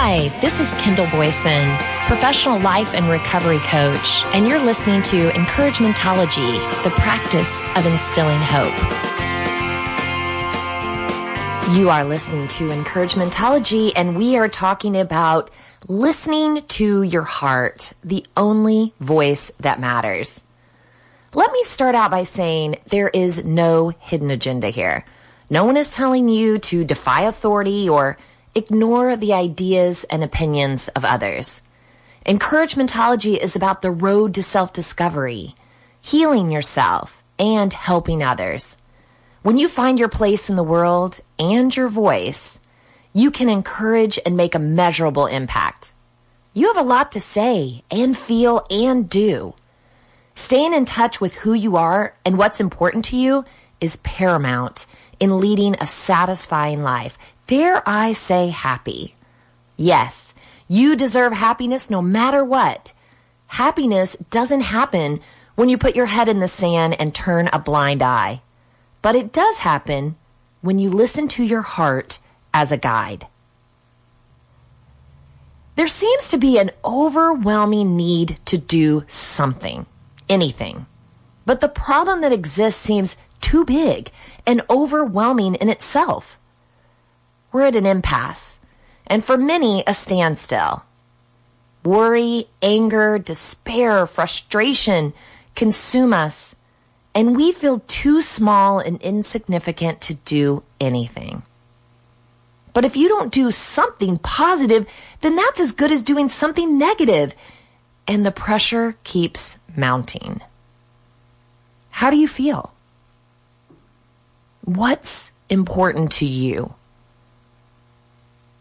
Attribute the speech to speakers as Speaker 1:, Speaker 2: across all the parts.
Speaker 1: Hi, this is Kendall Boyson, professional life and recovery coach, and you're listening to Encouragementology, the practice of instilling hope. You are listening to Encouragementology, and we are talking about listening to your heart, the only voice that matters. Let me start out by saying there is no hidden agenda here. No one is telling you to defy authority or ignore the ideas and opinions of others. Encouragementology is about the road to self-discovery, healing yourself, and helping others. When you find your place in the world and your voice, you can encourage and make a measurable impact. You have a lot to say and feel and do. Staying in touch with who you are and what's important to you is paramount in leading a satisfying life. Dare I say happy? Yes, you deserve happiness no matter what. Happiness doesn't happen when you put your head in the sand and turn a blind eye. But it does happen when you listen to your heart as a guide. There seems to be an overwhelming need to do something, anything. But the problem that exists seems too big and overwhelming in itself. We're at an impasse, and for many, a standstill. Worry, anger, despair, frustration consume us, and we feel too small and insignificant to do anything. But if you don't do something positive, then that's as good as doing something negative, and the pressure keeps mounting. How do you feel? What's important to you?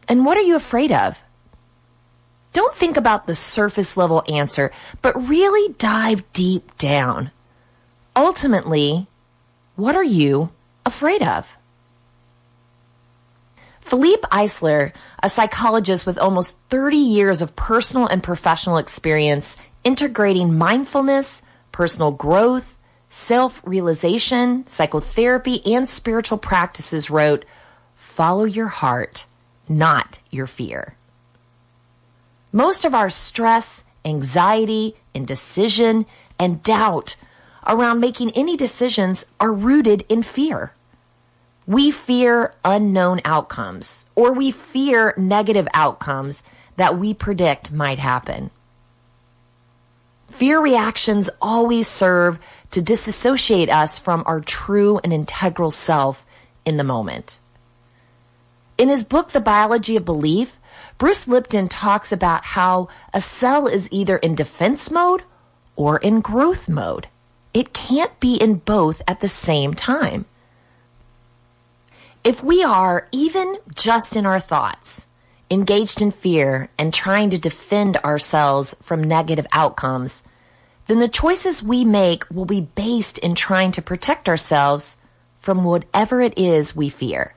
Speaker 1: And what are you afraid of? Don't think about the surface level answer, but really dive deep down. Ultimately, what are you afraid of? Philippe Eisler, a psychologist with almost 30 years of personal and professional experience integrating mindfulness, personal growth, self-realization, psychotherapy, and spiritual practices, wrote, "Follow your heart, not your fear." Most of our stress, anxiety, indecision, and doubt around making any decisions are rooted in fear. We fear unknown outcomes, or we fear negative outcomes that we predict might happen. Fear reactions always serve to disassociate us from our true and integral self in the moment. In his book, The Biology of Belief, Bruce Lipton talks about how a cell is either in defense mode or in growth mode. It can't be in both at the same time. If we are, even just in our thoughts, engaged in fear and trying to defend ourselves from negative outcomes, then the choices we make will be based in trying to protect ourselves from whatever it is we fear.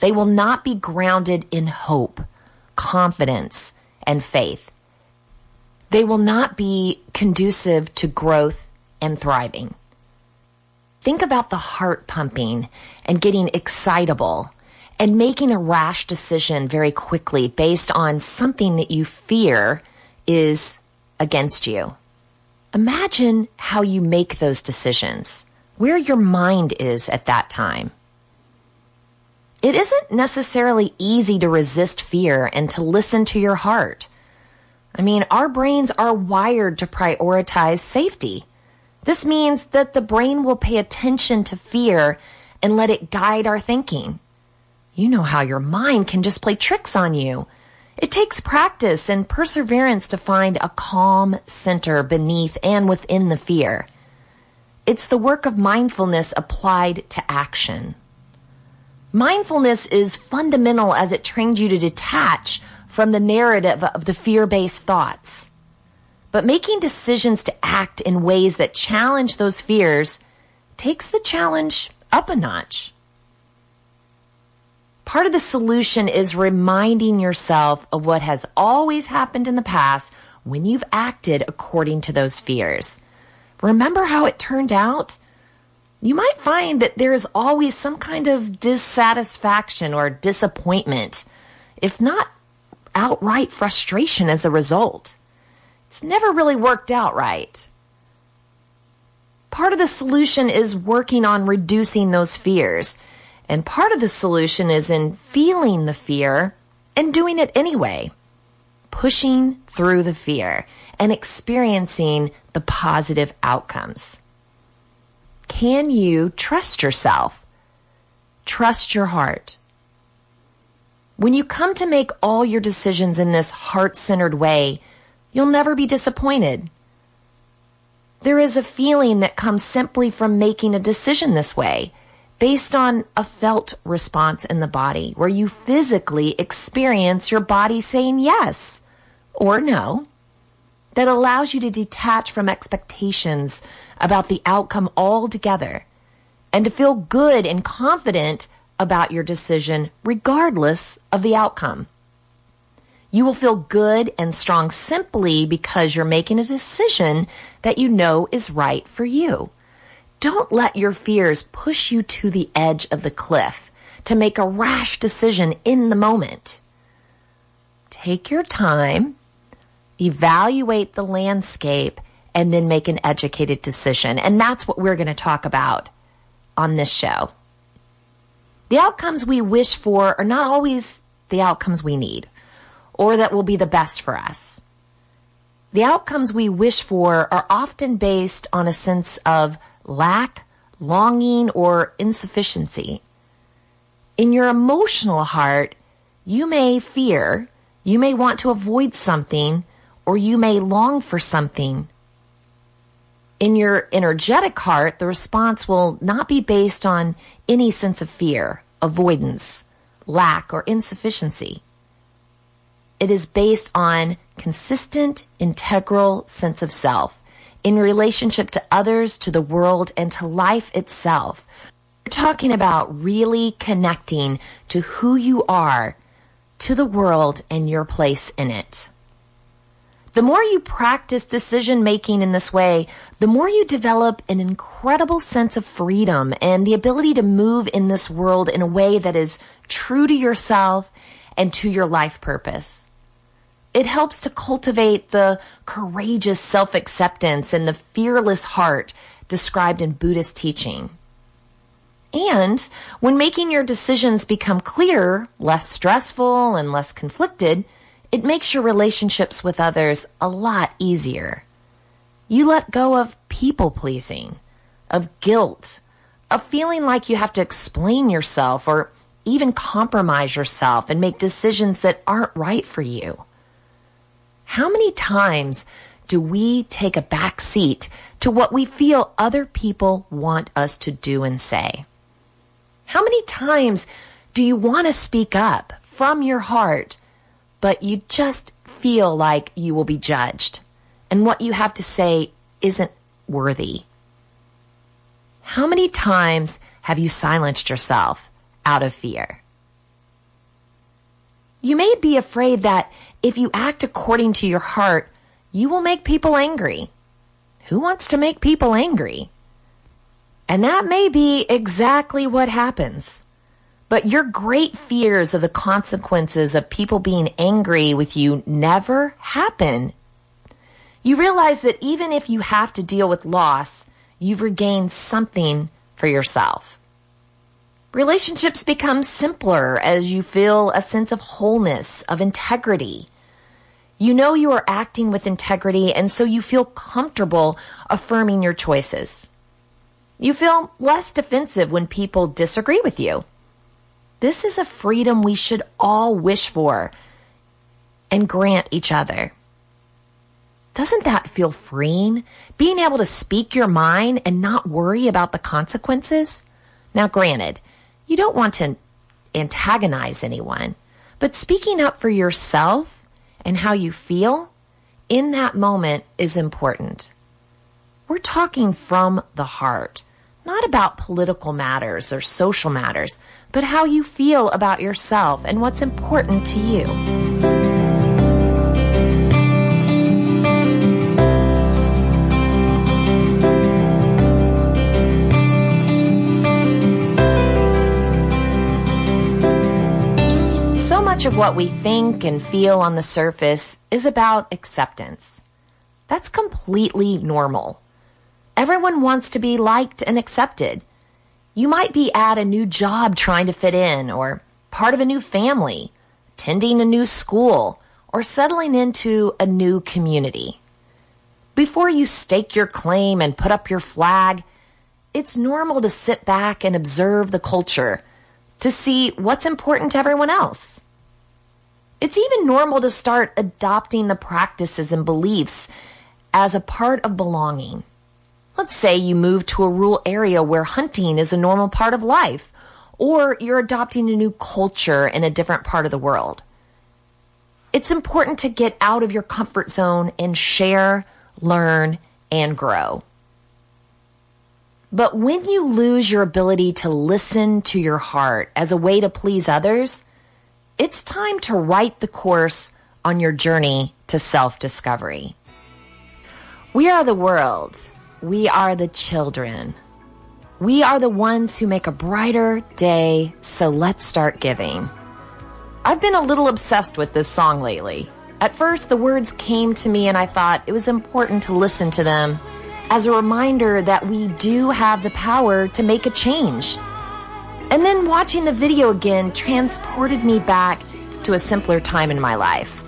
Speaker 1: They will not be grounded in hope, confidence, and faith. They will not be conducive to growth and thriving. Think about the heart pumping and getting excitable and making a rash decision very quickly based on something that you fear is against you. Imagine how you make those decisions, where your mind is at that time. It isn't necessarily easy to resist fear and to listen to your heart. I mean, our brains are wired to prioritize safety. This means that the brain will pay attention to fear and let it guide our thinking. You know how your mind can just play tricks on you. It takes practice and perseverance to find a calm center beneath and within the fear. It's the work of mindfulness applied to action. Mindfulness is fundamental as it trains you to detach from the narrative of the fear-based thoughts. But making decisions to act in ways that challenge those fears takes the challenge up a notch. Part of the solution is reminding yourself of what has always happened in the past when you've acted according to those fears. Remember how it turned out? You might find that there is always some kind of dissatisfaction or disappointment, if not outright frustration as a result. It's never really worked out right. Part of the solution is working on reducing those fears. And part of the solution is in feeling the fear and doing it anyway. Pushing through the fear and experiencing the positive outcomes. Can you trust yourself? Trust your heart. When you come to make all your decisions in this heart-centered way, you'll never be disappointed. There is a feeling that comes simply from making a decision this way, based on a felt response in the body, where you physically experience your body saying yes or no, that allows you to detach from expectations about the outcome altogether and to feel good and confident about your decision regardless of the outcome. You will feel good and strong simply because you're making a decision that you know is right for you. Don't let your fears push you to the edge of the cliff to make a rash decision in the moment. Take your time, evaluate the landscape, and then make an educated decision. And that's what we're going to talk about on this show. The outcomes we wish for are not always the outcomes we need or that will be the best for us. The outcomes we wish for are often based on a sense of lack, longing, or insufficiency. In your emotional heart, you may fear, you may want to avoid something, or you may long for something. In your energetic heart, the response will not be based on any sense of fear, avoidance, lack, or insufficiency. It is based on consistent, integral sense of self in relationship to others, to the world, and to life itself. We're talking about really connecting to who you are, to the world, and your place in it. The more you practice decision-making in this way, the more you develop an incredible sense of freedom and the ability to move in this world in a way that is true to yourself and to your life purpose. It helps to cultivate the courageous self-acceptance and the fearless heart described in Buddhist teaching. And when making your decisions become clearer, less stressful, and less conflicted, it makes your relationships with others a lot easier. You let go of people-pleasing, of guilt, of feeling like you have to explain yourself or even compromise yourself and make decisions that aren't right for you. How many times do we take a back seat to what we feel other people want us to do and say? How many times do you want to speak up from your heart, but you just feel like you will be judged and what you have to say isn't worthy? How many times have you silenced yourself out of fear? You may be afraid that if you act according to your heart, you will make people angry. Who wants to make people angry? And that may be exactly what happens. But your great fears of the consequences of people being angry with you never happen. You realize that even if you have to deal with loss, you've regained something for yourself. Relationships become simpler as you feel a sense of wholeness, of integrity. You know you are acting with integrity, and so you feel comfortable affirming your choices. You feel less defensive when people disagree with you. This is a freedom we should all wish for and grant each other. Doesn't that feel freeing? Being able to speak your mind and not worry about the consequences? Now, granted, you don't want to antagonize anyone, but speaking up for yourself and how you feel in that moment is important. We're talking from the heart, not about political matters or social matters, but how you feel about yourself and what's important to you. much of what we think and feel on the surface is about acceptance. That's completely normal. Everyone wants to be liked and accepted. You might be at a new job trying to fit in, or part of a new family, attending a new school, or settling into a new community. Before you stake your claim and put up your flag, it's normal to sit back and observe the culture to see what's important to everyone else. It's even normal to start adopting the practices and beliefs as a part of belonging. Let's say you move to a rural area where hunting is a normal part of life, or you're adopting a new culture in a different part of the world. It's important to get out of your comfort zone and share, learn, and grow. But when you lose your ability to listen to your heart as a way to please others, it's time to write the course on your journey to self-discovery. We are the world. We are the children. We are the ones who make a brighter day, so let's start giving. I've been a little obsessed with this song lately. At first, the words came to me and I thought it was important to listen to them as a reminder that we do have the power to make a change. And then watching the video again transported me back to a simpler time in my life.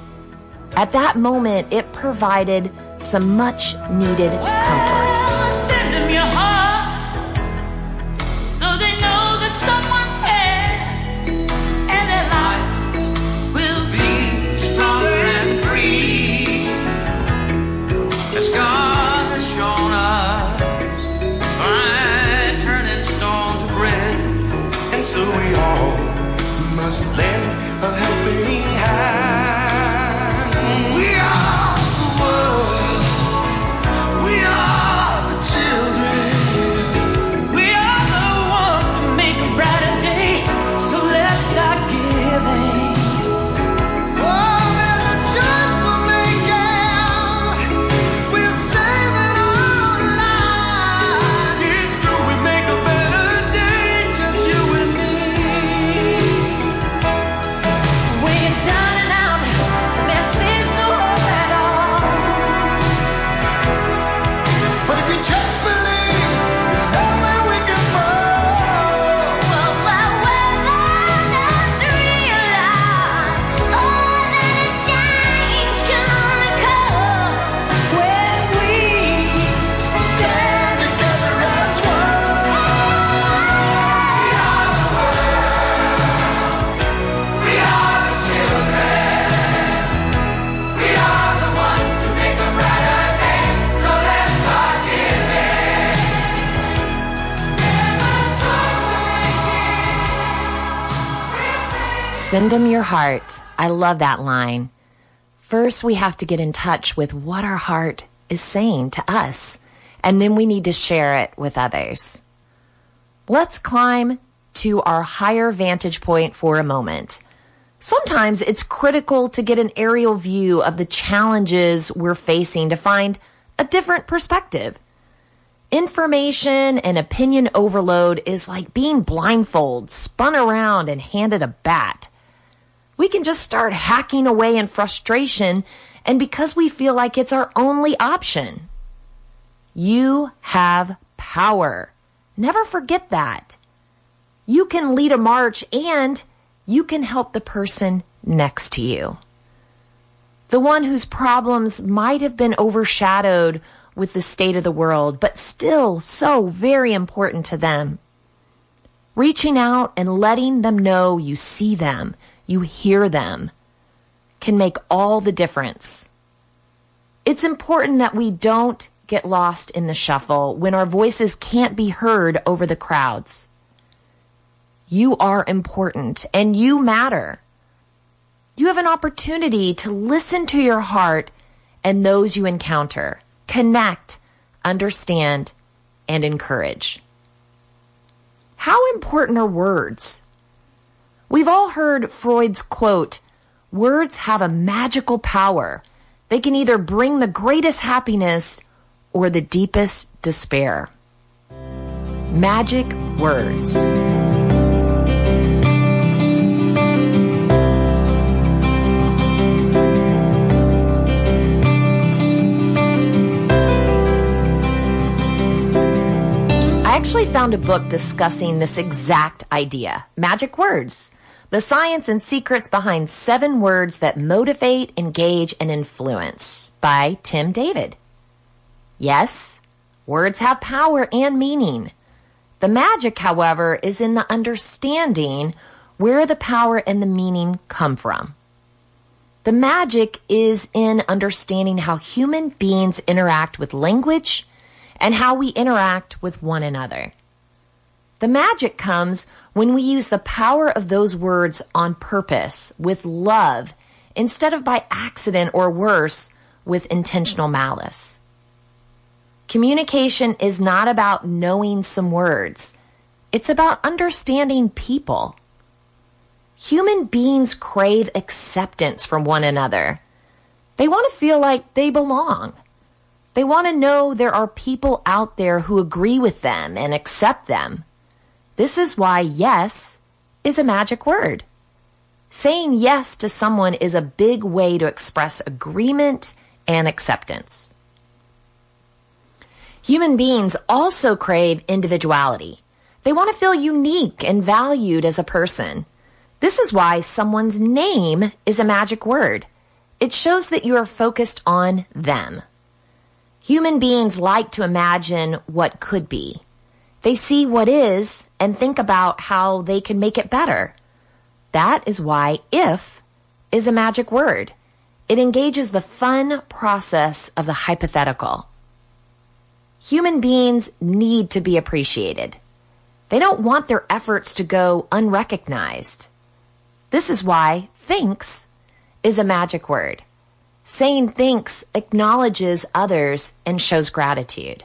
Speaker 1: At that moment, it provided some much needed comfort.
Speaker 2: Send them your heart so they know that someone cares, and their lives will be stronger and free. As God has shown us by turning stone to bread,
Speaker 3: and so we all must lend a helping hand. We are the world. We are the children.
Speaker 2: we are the one to make a brighter day, so let's start giving.
Speaker 3: Oh, there's a choice we're making. We're saving our lives. It's true, we make a better day, just you and me.
Speaker 2: When you're down and out, there seems no hope at all.
Speaker 3: But if you just believe, there's nowhere we can fall.
Speaker 2: But what we're learning to realize, that a change can only come when we stand together as one. We are the children. We are the ones to make a brighter day, so let's start giving.
Speaker 1: Send them your heart. I love that line. First, we have to get in touch with what our heart is saying to us, and then we need to share it with others. Let's climb to our higher vantage point for a moment. Sometimes it's critical to get an aerial view of the challenges we're facing to find a different perspective. Information and opinion overload is like being blindfolded, spun around, and handed a bat. We can just start hacking away in frustration, and because we feel like it's our only option. You have power. Never forget that. You can lead a march, and you can help the person next to you. The one whose problems might have been overshadowed with the state of the world, but still so very important to them. Reaching out and letting them know you see them, you hear them, can make all the difference. It's important that we don't get lost in the shuffle when our voices can't be heard over the crowds. You are important and you matter. You have an opportunity to listen to your heart and those you encounter, connect, understand, and encourage. How important are words? We've all heard Freud's quote, "Words have a magical power. They can either bring the greatest happiness or the deepest despair." Magic words. actually found a book discussing this exact idea, magic words, the science and secrets behind 7 words that motivate, engage, and influence by Tim David. Yes, words have power and meaning. The magic, however, is in the understanding where the power and the meaning come from. The magic is in understanding how human beings interact with language and how we interact with one another. The magic comes when we use the power of those words on purpose, with love, instead of by accident or worse, with intentional malice. Communication is not about knowing some words. It's about understanding people. Human beings crave acceptance from one another. They want to feel like they belong. They want to know there are people out there who agree with them and accept them. This is why yes is a magic word. Saying yes to someone is a big way to express agreement and acceptance. Human beings also crave individuality. They want to feel unique and valued as a person. This is why someone's name is a magic word. It shows that you are focused on them. Human beings like to imagine what could be. They see what is and think about how they can make it better. That is why if is a magic word. It engages the fun process of the hypothetical. Human beings need to be appreciated. They don't want their efforts to go unrecognized. This is why thanks is a magic word. Saying thanks acknowledges others and shows gratitude.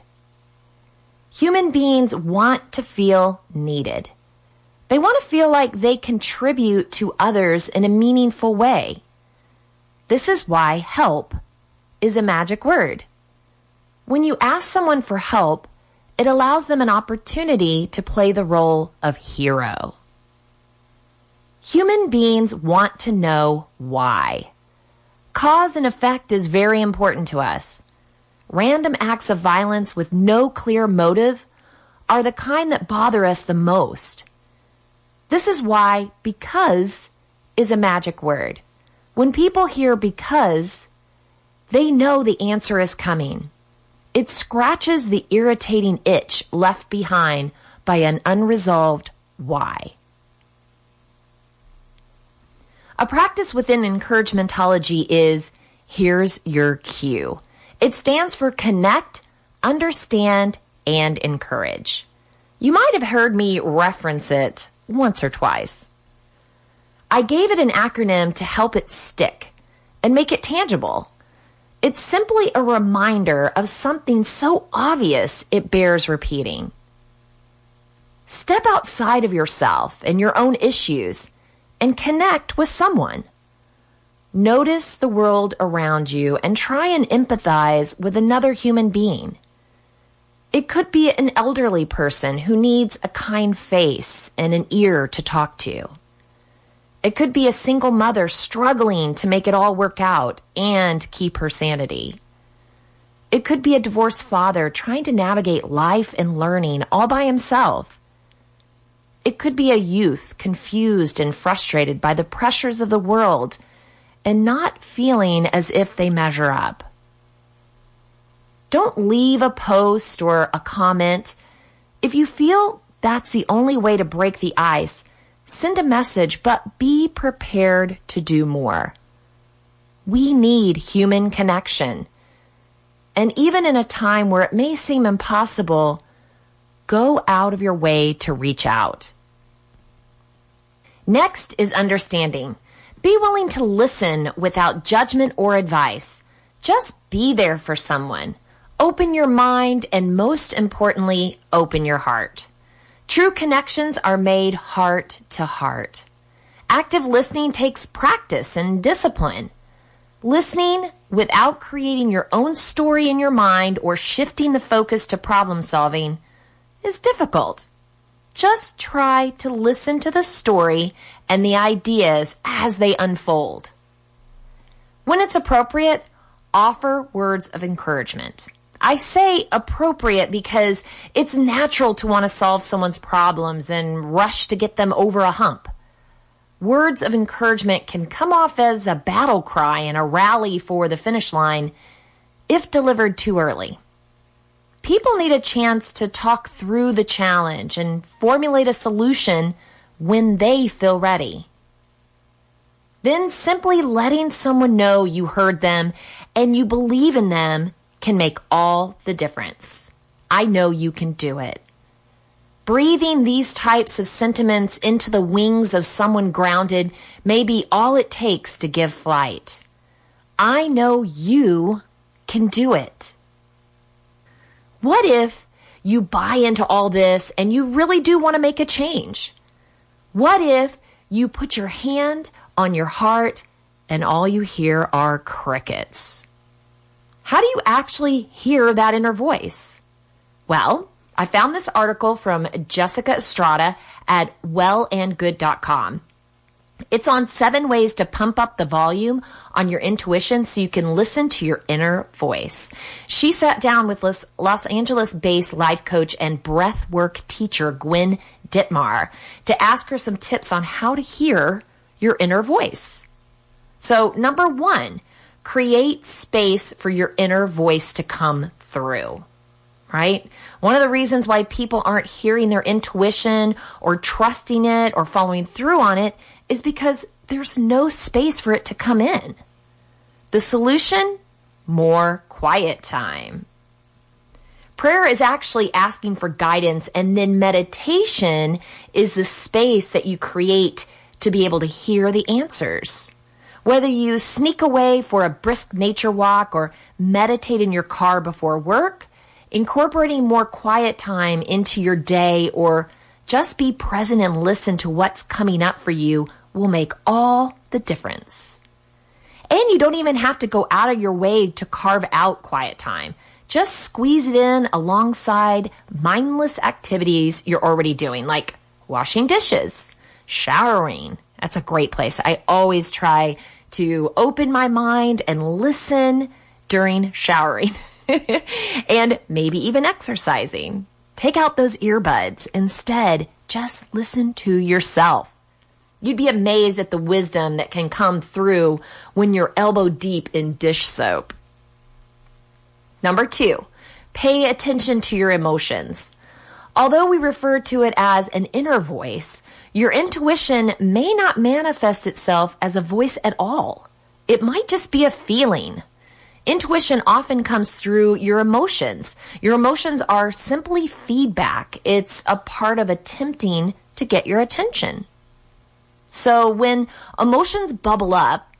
Speaker 1: Human beings want to feel needed. They want to feel like they contribute to others in a meaningful way. This is why help is a magic word. When you ask someone for help, it allows them an opportunity to play the role of hero. Human beings want to know why. Cause and effect is very important to us. Random acts of violence with no clear motive are the kind that bother us the most. This is why because is a magic word. When people hear because, they know the answer is coming. It scratches the irritating itch left behind by an unresolved why. A practice within encouragementology is here's your cue. It stands for connect, understand, and encourage. You might have heard me reference it once or twice. I gave it an acronym to help it stick and make it tangible. It's simply a reminder of something so obvious it bears repeating. Step outside of yourself and your own issues and connect with someone. Notice the world around you and try and empathize with another human being. It could be an elderly person who needs a kind face and an ear to talk to. It could be a single mother struggling to make it all work out and keep her sanity. It could be a divorced father trying to navigate life and learning all by himself. It could be a youth confused and frustrated by the pressures of the world and not feeling as if they measure up. Don't leave a post or a comment. If you feel that's the only way to break the ice, send a message, but be prepared to do more. We need human connection. And even in a time where it may seem impossible, go out of your way to reach out. Next is understanding. Be willing to listen without judgment or advice. Just be there for someone. Open your mind and, most importantly, open your heart. True connections are made heart to heart. Active listening takes practice and discipline. Listening without creating your own story in your mind or shifting the focus to problem solving is difficult. Just try to listen to the story and the ideas as they unfold. When it's appropriate, offer words of encouragement. I say appropriate because it's natural to want to solve someone's problems and rush to get them over a hump. Words of encouragement can come off as a battle cry and a rally for the finish line if delivered too early. People need a chance to talk through the challenge and formulate a solution when they feel ready. Then simply letting someone know you heard them and you believe in them can make all the difference. I know you can do it. Breathing these types of sentiments into the wings of someone grounded may be all it takes to give flight. I know you can do it. What if you buy into all this and you really do want to make a change? What if you put your hand on your heart and all you hear are crickets? How do you actually hear that inner voice? Well, I found this article from Jessica Estrada at wellandgood.com. It's on 7 ways to pump up the volume on your intuition so you can listen to your inner voice. She sat down with Los Angeles-based life coach and breathwork teacher Gwen Dittmar to ask her some tips on how to hear your inner voice. So, number 1, create space for your inner voice to come through. Right? One of the reasons why people aren't hearing their intuition or trusting it or following through on it is because there's no space for it to come in. The solution? More quiet time. Prayer is actually asking for guidance, and then meditation is the space that you create to be able to hear the answers. Whether you sneak away for a brisk nature walk or meditate in your car before work, incorporating more quiet time into your day or just be present and listen to what's coming up for you will make all the difference. And you don't even have to go out of your way to carve out quiet time. Just squeeze it in alongside mindless activities you're already doing, like washing dishes, showering. That's a great place. I always try to open my mind and listen during showering. And maybe even exercising. Take out those earbuds. Instead, just listen to yourself. You'd be amazed at the wisdom that can come through when you're elbow deep in dish soap. Number 2, pay attention to your emotions. Although we refer to it as an inner voice, your intuition may not manifest itself as a voice at all. It might just be a feeling. Intuition often comes through your emotions. Your emotions are simply feedback. It's a part of attempting to get your attention. So when emotions bubble up,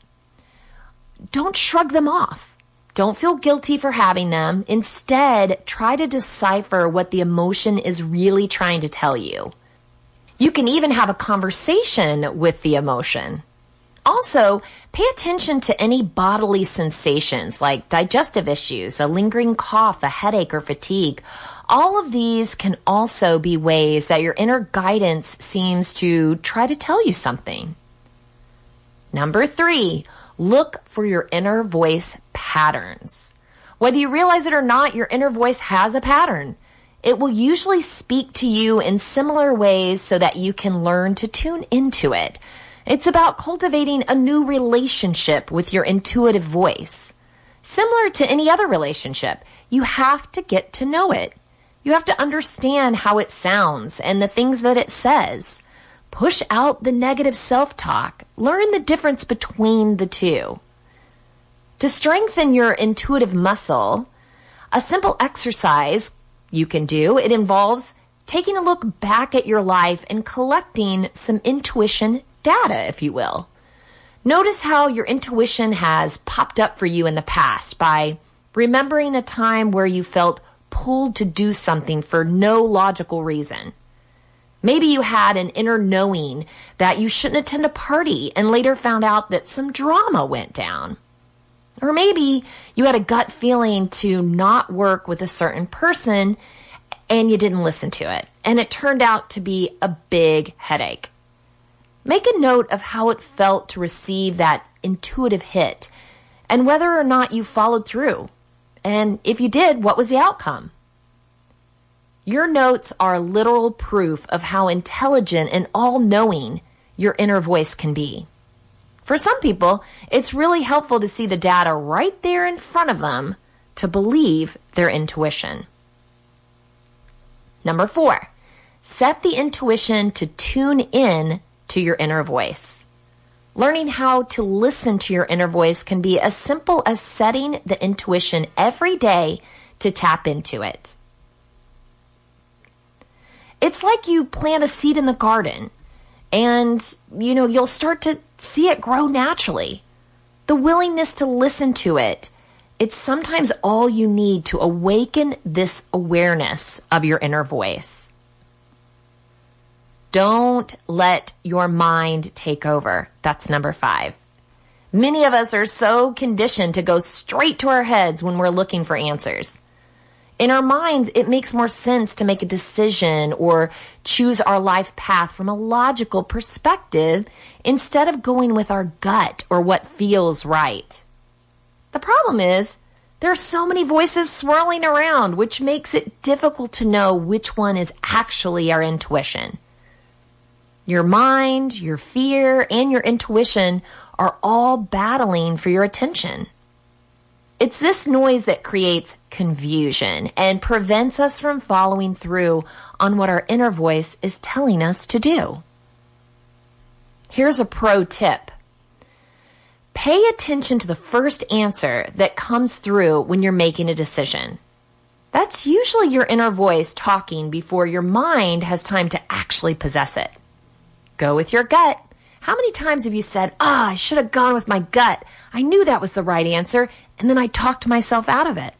Speaker 1: don't shrug them off. Don't feel guilty for having them. Instead, try to decipher what the emotion is really trying to tell you. You can even have a conversation with the emotion. Also, pay attention to any bodily sensations like digestive issues, a lingering cough, a headache, or fatigue. All of these can also be ways that your inner guidance seems to try to tell you something. Number 3, look for your inner voice patterns. Whether you realize it or not, your inner voice has a pattern. It will usually speak to you in similar ways so that you can learn to tune into it. It's about cultivating a new relationship with your intuitive voice. Similar to any other relationship, you have to get to know it. You have to understand how it sounds and the things that it says. Push out the negative self-talk. Learn the difference between the two. To strengthen your intuitive muscle, a simple exercise you can do, it involves taking a look back at your life and collecting some intuition data, if you will. Notice how your intuition has popped up for you in the past by remembering a time where you felt pulled to do something for no logical reason. Maybe you had an inner knowing that you shouldn't attend a party and later found out that some drama went down. Or maybe you had a gut feeling to not work with a certain person and you didn't listen to it, and it turned out to be a big headache. Make a note of how it felt to receive that intuitive hit and whether or not you followed through. And if you did, what was the outcome? Your notes are literal proof of how intelligent and all-knowing your inner voice can be. For some people, it's really helpful to see the data right there in front of them to believe their intuition. Number 4, set the intuition to tune in to your inner voice. Learning how to listen to your inner voice can be as simple as setting the intuition every day to tap into it. It's like you plant a seed in the garden and, you'll start to see it grow naturally. The willingness to listen to it, it's sometimes all you need to awaken this awareness of your inner voice. Don't let your mind take over. That's number 5. Many of us are so conditioned to go straight to our heads when we're looking for answers. In our minds, it makes more sense to make a decision or choose our life path from a logical perspective instead of going with our gut or what feels right. The problem is, there are so many voices swirling around, which makes it difficult to know which one is actually our intuition. Your mind, your fear, and your intuition are all battling for your attention. It's this noise that creates confusion and prevents us from following through on what our inner voice is telling us to do. Here's a pro tip. Pay attention to the first answer that comes through when you're making a decision. That's usually your inner voice talking before your mind has time to actually possess it. Go with your gut. How many times have you said, I should have gone with my gut. I knew that was the right answer, and then I talked myself out of it.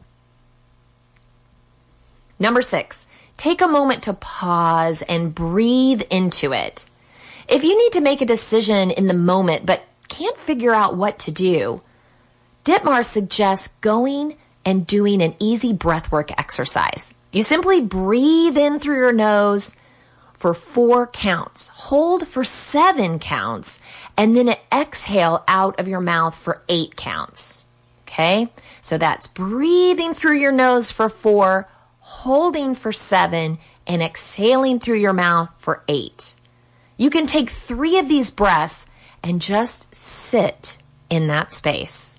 Speaker 1: Number 6, take a moment to pause and breathe into it. If you need to make a decision in the moment but can't figure out what to do, Dittmar suggests going and doing an easy breathwork exercise. You simply breathe in through your nose for 4 counts, hold for 7 counts, and then exhale out of your mouth for 8 counts. Okay? So that's breathing through your nose for 4, holding for 7, and exhaling through your mouth for 8. You can take 3 of these breaths and just sit in that space.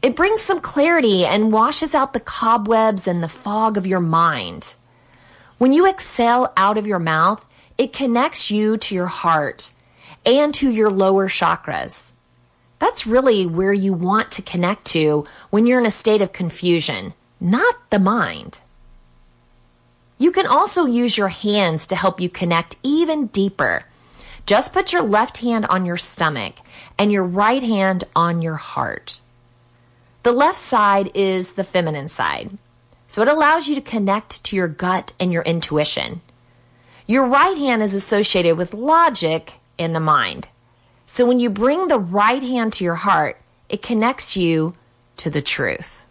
Speaker 1: It brings some clarity and washes out the cobwebs and the fog of your mind. When you exhale out of your mouth, it connects you to your heart and to your lower chakras. That's really where you want to connect to when you're in a state of confusion, not the mind. You can also use your hands to help you connect even deeper. Just put your left hand on your stomach and your right hand on your heart. The left side is the feminine side, so it allows you to connect to your gut and your intuition. Your right hand is associated with logic and the mind. So when you bring the right hand to your heart, it connects you to the truth.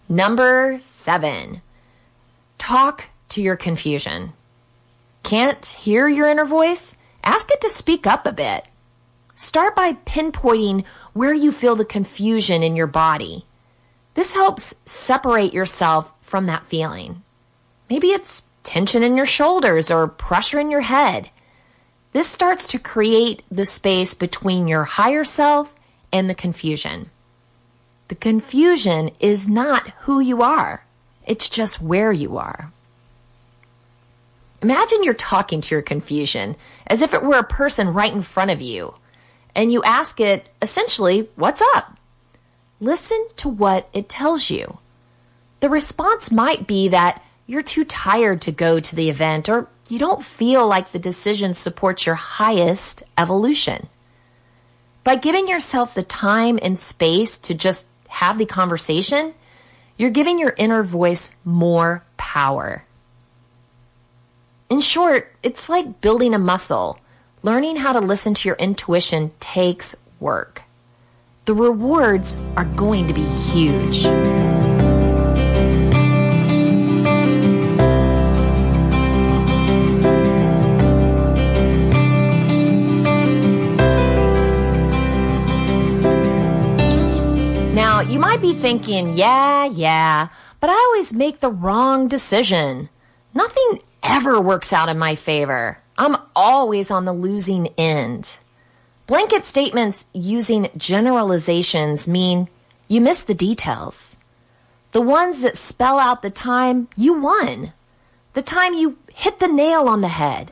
Speaker 1: Number 7, talk to your confusion. Can't hear your inner voice? Ask it to speak up a bit. Start by pinpointing where you feel the confusion in your body. This helps separate yourself from that feeling. Maybe it's tension in your shoulders or pressure in your head. This starts to create the space between your higher self and the confusion. The confusion is not who you are. It's just where you are. Imagine you're talking to your confusion as if it were a person right in front of you, and you ask it, essentially, what's up? Listen to what it tells you. The response might be that you're too tired to go to the event, or you don't feel like the decision supports your highest evolution. By giving yourself the time and space to just have the conversation, you're giving your inner voice more power. In short, it's like building a muscle. Learning how to listen to your intuition takes work. The rewards are going to be huge. Now, you might be thinking, yeah, but I always make the wrong decision. Nothing ever works out in my favor. I'm always on the losing end. Blanket statements using generalizations mean you miss the details. The ones that spell out the time you won, the time you hit the nail on the head,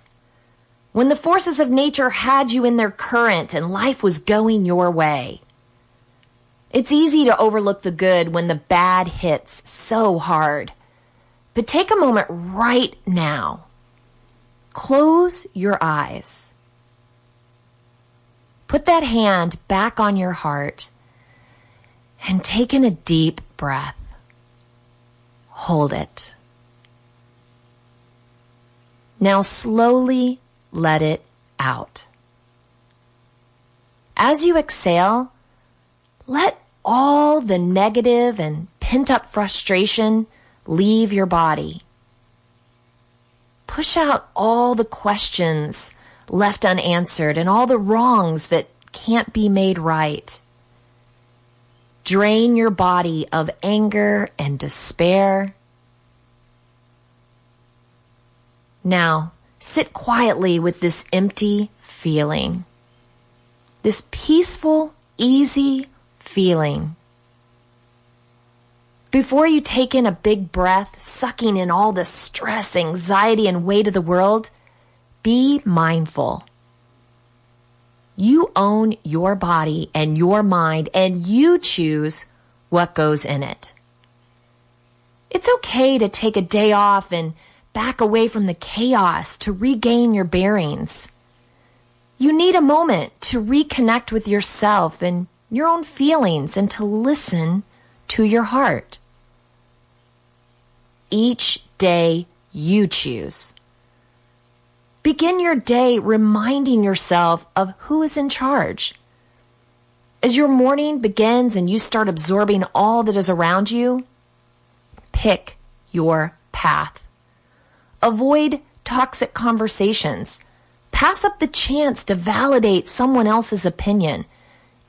Speaker 1: when the forces of nature had you in their current and life was going your way. It's easy to overlook the good when the bad hits so hard. But take a moment right now. Close your eyes. Put that hand back on your heart and take in a deep breath. Hold it. Now slowly let it out. As you exhale, let all the negative and pent-up frustration leave your body. Push out all the questions left unanswered and all the wrongs that can't be made right. Drain your body of anger and despair. Now, sit quietly with this empty feeling. This peaceful, easy feeling. Before you take in a big breath, sucking in all the stress, anxiety, and weight of the world, be mindful. You own your body and your mind, and you choose what goes in it. It's okay to take a day off and back away from the chaos to regain your bearings. You need a moment to reconnect with yourself and your own feelings and to listen to your heart. Each day you choose. Begin your day reminding yourself of who is in charge. As your morning begins and you start absorbing all that is around you, pick your path. Avoid toxic conversations. Pass up the chance to validate someone else's opinion.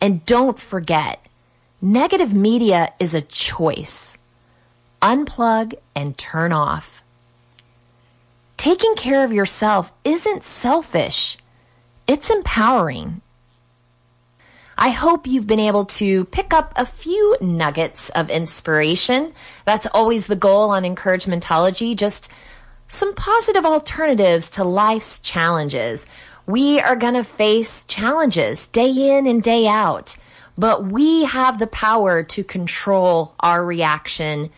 Speaker 1: And don't forget, negative media is a choice. Unplug and turn off. Taking care of yourself isn't selfish. It's empowering. I hope you've been able to pick up a few nuggets of inspiration. That's always the goal on Encouragementology, just some positive alternatives to life's challenges. We are going to face challenges day in and day out, but we have the power to control our reaction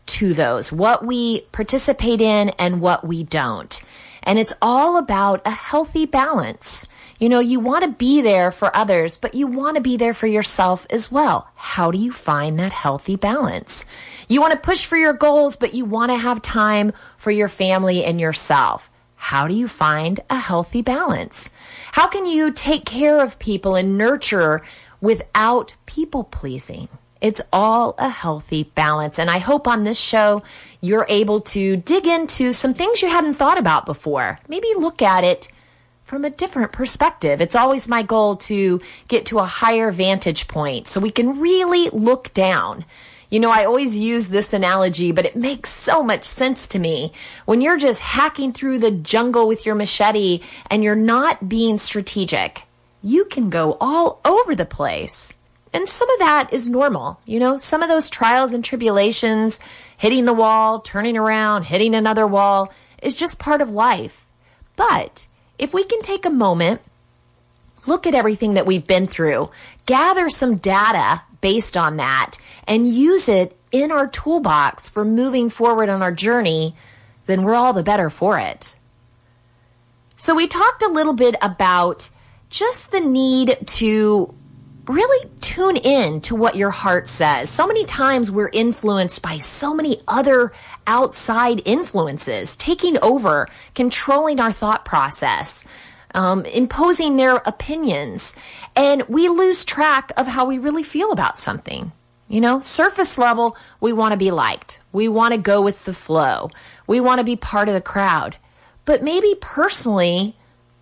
Speaker 1: to those, what we participate in and what we don't. And it's all about a healthy balance. You know, you want to be there for others, but you want to be there for yourself as well. How do you find that healthy balance? You want to push for your goals, but you want to have time for your family and yourself. How do you find a healthy balance? How can you take care of people and nurture without people pleasing? It's all a healthy balance. And I hope on this show, you're able to dig into some things you hadn't thought about before. Maybe look at it from a different perspective. It's always my goal to get to a higher vantage point so we can really look down. You know, I always use this analogy, but it makes so much sense to me. When you're just hacking through the jungle with your machete and you're not being strategic, you can go all over the place. And some of that is normal. You know, some of those trials and tribulations, hitting the wall, turning around, hitting another wall, is just part of life. But if we can take a moment, look at everything that we've been through, gather some data based on that, and use it in our toolbox for moving forward on our journey, then we're all the better for it. So we talked a little bit about just the need to really tune in to what your heart says. So many times we're influenced by so many other outside influences, taking over, controlling our thought process, imposing their opinions, and we lose track of how we really feel about something. You know, surface level, we want to be liked. We want to go with the flow. We want to be part of the crowd. But maybe personally,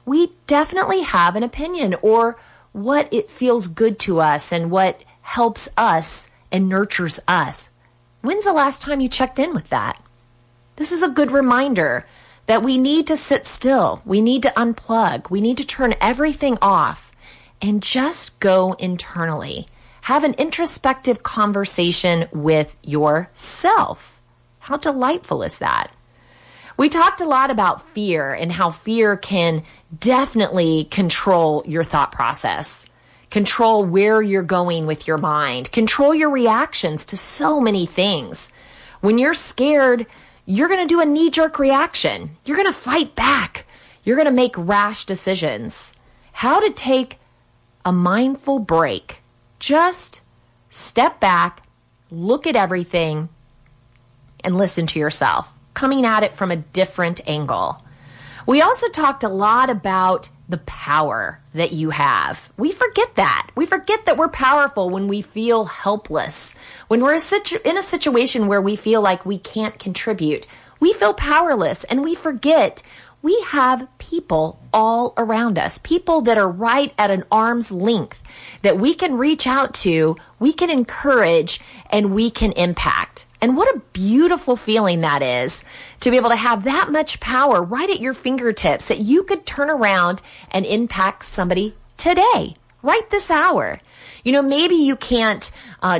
Speaker 1: we definitely have an opinion or what it feels good to us and what helps us and nurtures us. When's the last time you checked in with that? This is a good reminder that we need to sit still. We need to unplug. We need to turn everything off and just go internally. Have an introspective conversation with yourself. How delightful is that? We talked a lot about fear and how fear can definitely control your thought process, control where you're going with your mind, control your reactions to so many things. When you're scared, you're going to do a knee-jerk reaction. You're going to fight back. You're going to make rash decisions. How to take a mindful break. Just step back, look at everything, and listen to yourself, coming at it from a different angle. We also talked a lot about the power that you have. We forget that. We forget that we're powerful when we feel helpless. When we're in a situation where we feel like we can't contribute, we feel powerless, and we forget we have people all around us, people that are right at an arm's length that we can reach out to, we can encourage, and we can impact. And what a beautiful feeling that is to be able to have that much power right at your fingertips that you could turn around and impact somebody today, right this hour. You know, maybe you can't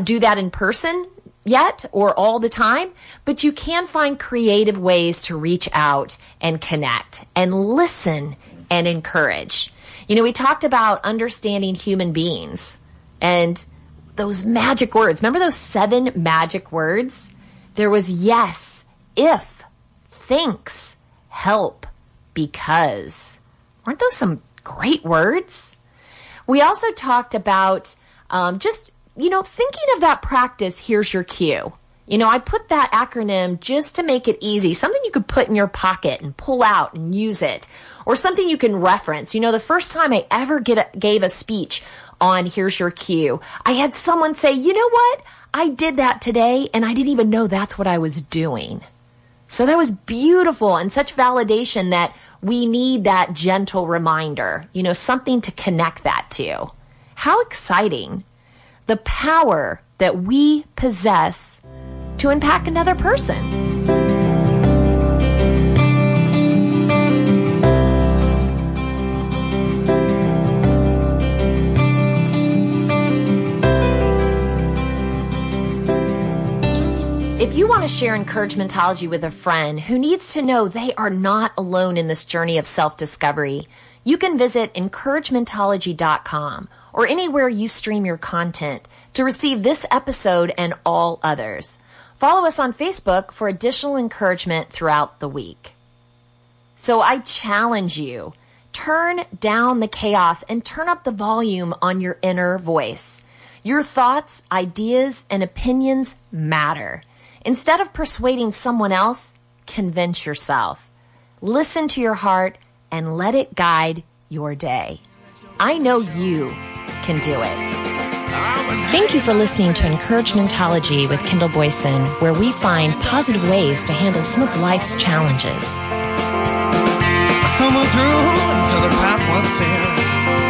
Speaker 1: do that in person yet or all the time, but you can find creative ways to reach out and connect and listen and encourage. You know, we talked about understanding human beings and those magic words. Remember those 7 magic words? There was yes, if, thanks, help, because. Aren't those some great words? We also talked about thinking of that practice, here's your cue. You know, I put that acronym just to make it easy, something you could put in your pocket and pull out and use it, or something you can reference. You know, the first time I ever gave a speech on Here's Your Cue, I had someone say, you know what? I did that today, and I didn't even know that's what I was doing. So that was beautiful and such validation that we need that gentle reminder, you know, something to connect that to. How exciting. The power that we possess to impact another person. If you want to share Encouragementology with a friend who needs to know they are not alone in this journey of self-discovery, you can visit Encouragementology.com or anywhere you stream your content to receive this episode and all others. Follow us on Facebook for additional encouragement throughout the week. So I challenge you, turn down the chaos and turn up the volume on your inner voice. Your thoughts, ideas, and opinions matter. Instead of persuading someone else, convince yourself. Listen to your heart and let it guide your day. I know you can do it. Thank you for listening to Encouragementology with Kendall Boyson, where we find positive ways to handle some of life's challenges.
Speaker 3: Someone threw until the path was clear.